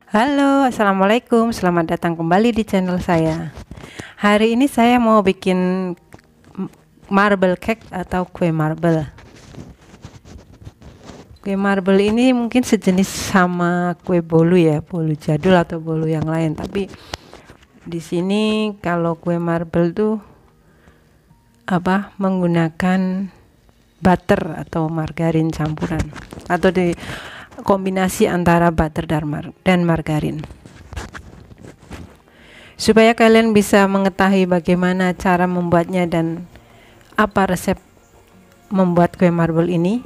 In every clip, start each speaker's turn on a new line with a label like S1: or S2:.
S1: Halo, assalamualaikum. Selamat datang kembali di channel saya. Hari ini saya mau bikin marble cake atau kue marble. Kue marble ini mungkin sejenis sama kue bolu ya, bolu jadul atau bolu yang lain. Tapi di sini kalau kue marble tuh menggunakan butter atau margarin campuran atau di kombinasi antara butter dan margarin. Supaya kalian bisa mengetahui bagaimana cara membuatnya dan apa resep membuat kue marble ini,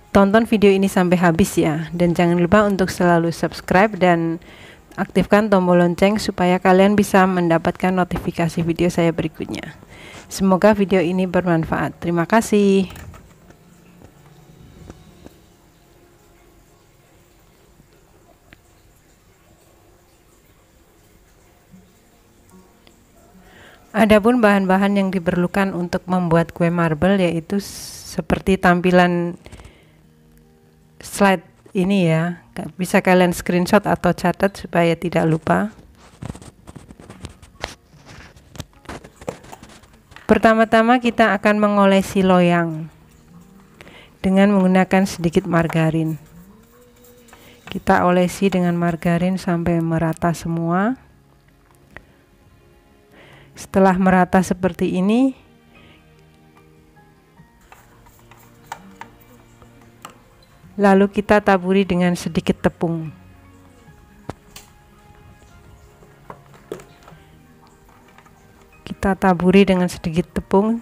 S1: tonton video ini sampai habis ya, dan jangan lupa untuk selalu subscribe dan aktifkan tombol lonceng supaya kalian bisa mendapatkan notifikasi video saya berikutnya. Semoga video ini bermanfaat. Terima kasih. Adapun bahan-bahan yang diperlukan untuk membuat kue marble yaitu seperti tampilan slide ini ya. Bisa kalian screenshot atau catat supaya tidak lupa. Pertama-tama kita akan mengolesi loyang dengan menggunakan sedikit margarin. Kita olesi dengan margarin sampai merata semua. Setelah merata seperti ini, lalu kita taburi dengan sedikit tepung. Kita taburi dengan sedikit tepung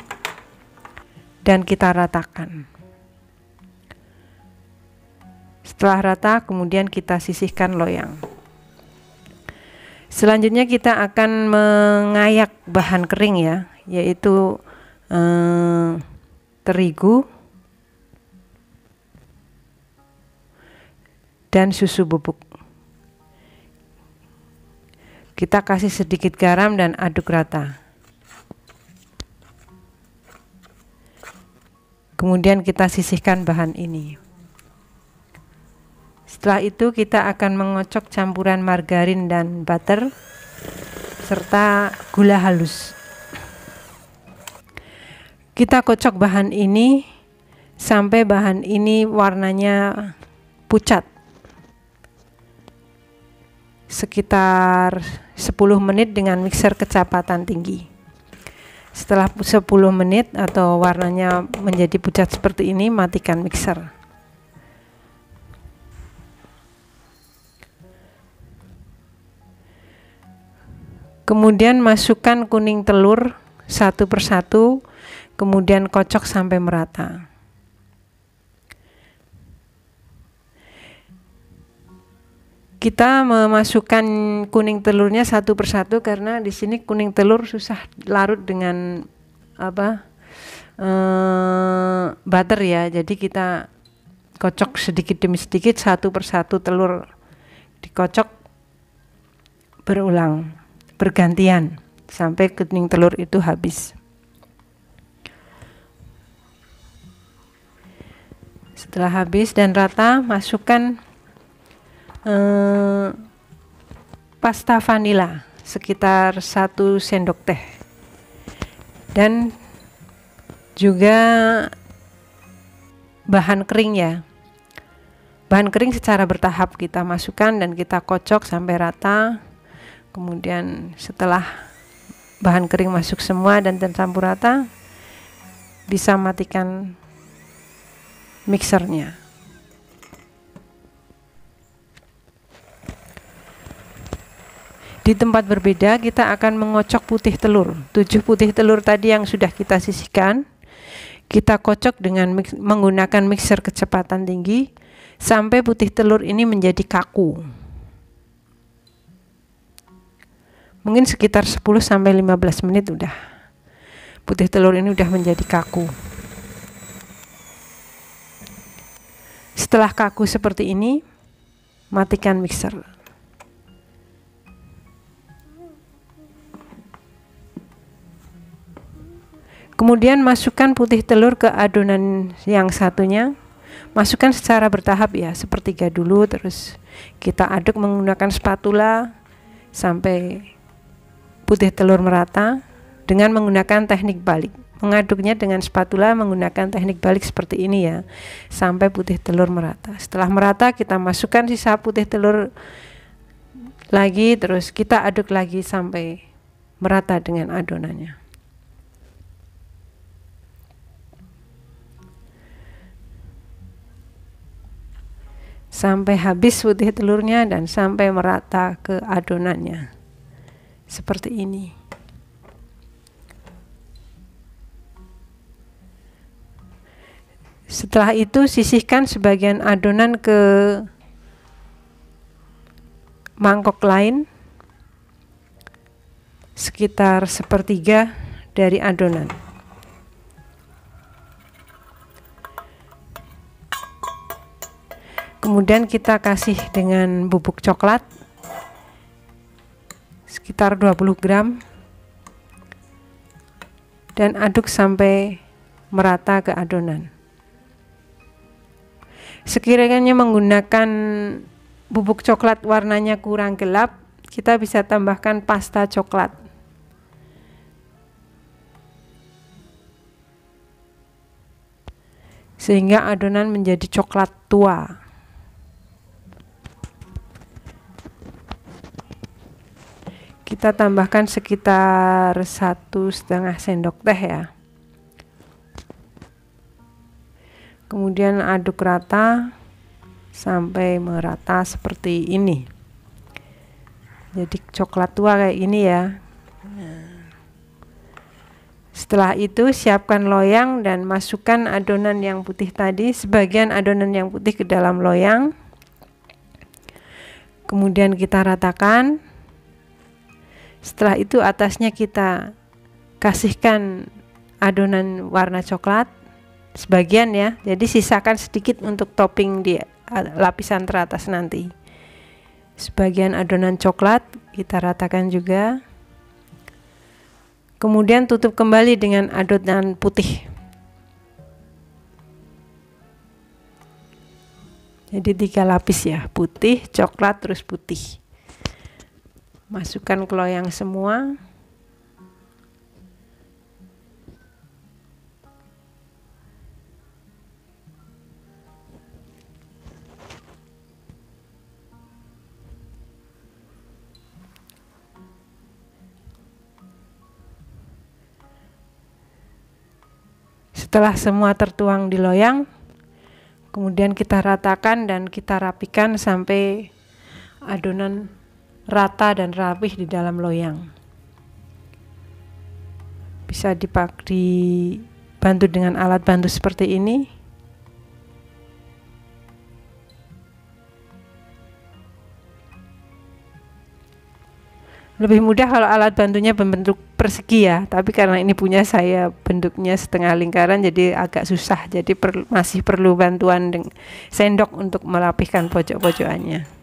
S1: dan kita ratakan. Setelah rata, kemudian kita sisihkan loyang. Selanjutnya kita akan mengayak bahan kering ya, yaitu terigu dan susu bubuk. Kita kasih sedikit garam dan aduk rata. Kemudian kita sisihkan bahan ini. Setelah itu kita akan mengocok campuran margarin dan butter serta gula halus. Kita kocok bahan ini sampai bahan ini warnanya pucat. Sekitar 10 menit dengan mixer kecepatan tinggi. Setelah 10 menit atau warnanya menjadi pucat seperti ini, matikan mixer. Kemudian masukkan kuning telur satu persatu, kemudian kocok sampai merata. Kita memasukkan kuning telurnya satu persatu karena di sini kuning telur susah larut dengan butter ya. Jadi kita kocok sedikit demi sedikit, satu persatu telur dikocok berulang, bergantian sampai kuning telur itu habis. Setelah habis dan rata, masukkan pasta vanila sekitar 1 sendok teh dan juga bahan kering ya. Bahan kering secara bertahap kita masukkan dan kita kocok sampai rata. Kemudian setelah bahan kering masuk semua dan tercampur rata, bisa matikan mixernya. Di tempat berbeda kita akan mengocok putih telur. 7 putih telur tadi yang sudah kita sisihkan, kita kocok dengan menggunakan mixer kecepatan tinggi sampai putih telur ini menjadi kaku. Mungkin sekitar 10-15 menit udah. Putih telur ini udah menjadi kaku. Setelah kaku seperti ini, matikan mixer. Kemudian masukkan putih telur ke adonan yang satunya. Masukkan secara bertahap ya, sepertiga dulu, terus kita aduk menggunakan spatula sampai putih telur merata dengan menggunakan teknik balik. Mengaduknya dengan spatula menggunakan teknik balik seperti ini ya, sampai putih telur merata. Setelah merata kita masukkan sisa putih telur lagi, terus kita aduk lagi sampai merata dengan adonannya. Sampai habis putih telurnya dan sampai merata ke adonannya. Seperti ini. Setelah itu sisihkan sebagian adonan ke mangkok lain, sekitar sepertiga dari adonan. Kemudian kita kasih dengan bubuk coklat sekitar 20 gram dan aduk sampai merata ke adonan. Sekiranya menggunakan bubuk coklat warnanya kurang gelap, kita bisa tambahkan pasta coklat. Sehingga adonan menjadi coklat tua. Kita tambahkan sekitar 1,5 sendok teh ya. Kemudian aduk rata sampai merata seperti ini. Jadi coklat tua kayak ini ya. Setelah itu siapkan loyang dan masukkan adonan yang putih tadi, sebagian adonan yang putih ke dalam loyang. Kemudian kita ratakan. Setelah itu atasnya kita kasihkan adonan warna coklat. Sebagian ya, jadi sisakan sedikit untuk topping di lapisan teratas nanti. Sebagian adonan coklat kita ratakan juga. Kemudian tutup kembali dengan adonan putih. Jadi 3 lapis ya, putih, coklat, terus putih. Masukkan ke loyang semua. Setelah semua tertuang di loyang, kemudian kita ratakan dan kita rapikan sampai adonan rata dan rapih di dalam loyang. Bisa dibantu dengan alat bantu seperti ini. Lebih mudah kalau alat bantunya berbentuk persegi ya, tapi karena ini punya saya bentuknya setengah lingkaran jadi agak susah, jadi masih perlu bantuan dengan sendok untuk melapihkan pojok-pojokannya.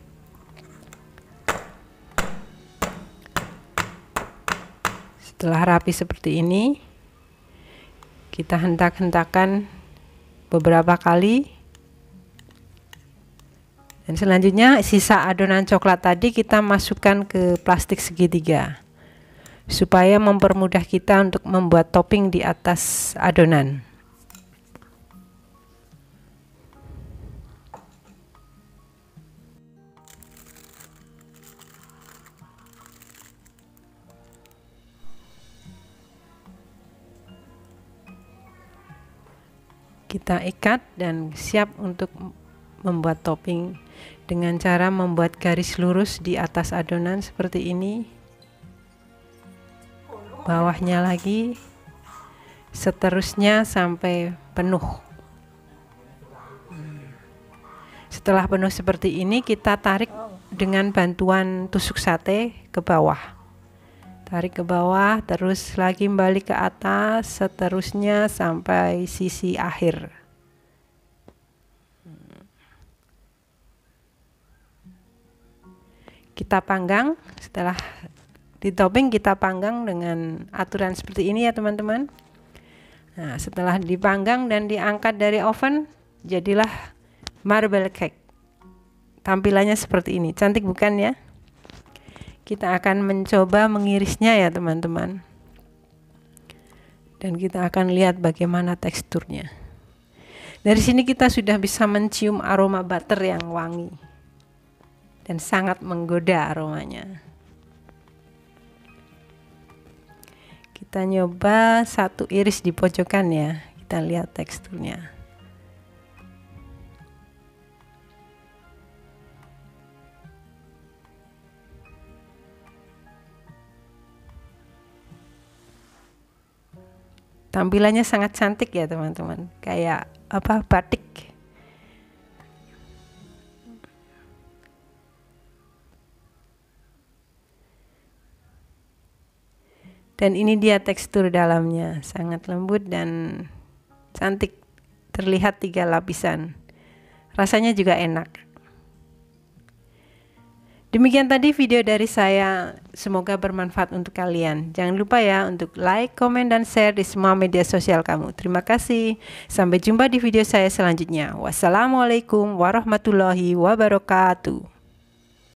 S1: Setelah rapi seperti ini, kita hentak-hentakan beberapa kali. Dan selanjutnya sisa adonan coklat tadi kita masukkan ke plastik segitiga supaya mempermudah kita untuk membuat topping di atas adonan. Kita ikat dan siap untuk membuat topping dengan cara membuat garis lurus di atas adonan seperti ini, bawahnya lagi, seterusnya sampai penuh. Setelah penuh seperti ini, kita tarik dengan bantuan tusuk sate ke bawah. Tarik ke bawah, terus lagi balik ke atas, seterusnya sampai sisi akhir. Kita panggang, setelah ditopping kita panggang dengan aturan seperti ini ya teman-teman. Nah, setelah dipanggang dan diangkat dari oven, jadilah marble cake. Tampilannya seperti ini, cantik bukan ya? Kita akan mencoba mengirisnya ya teman-teman. Dan kita akan lihat bagaimana teksturnya. Dari sini kita sudah bisa mencium aroma butter yang wangi dan sangat menggoda aromanya. Kita nyoba satu iris di pojokan ya, kita lihat teksturnya. Tampilannya sangat cantik ya teman-teman, kayak apa, batik. Dan ini dia tekstur dalamnya, sangat lembut dan cantik. Terlihat 3 lapisan. Rasanya juga enak. Demikian tadi video dari saya, semoga bermanfaat untuk kalian. Jangan lupa ya untuk like, komen, dan share di semua media sosial kamu. Terima kasih. Sampai jumpa di video saya selanjutnya. Wassalamualaikum warahmatullahi wabarakatuh.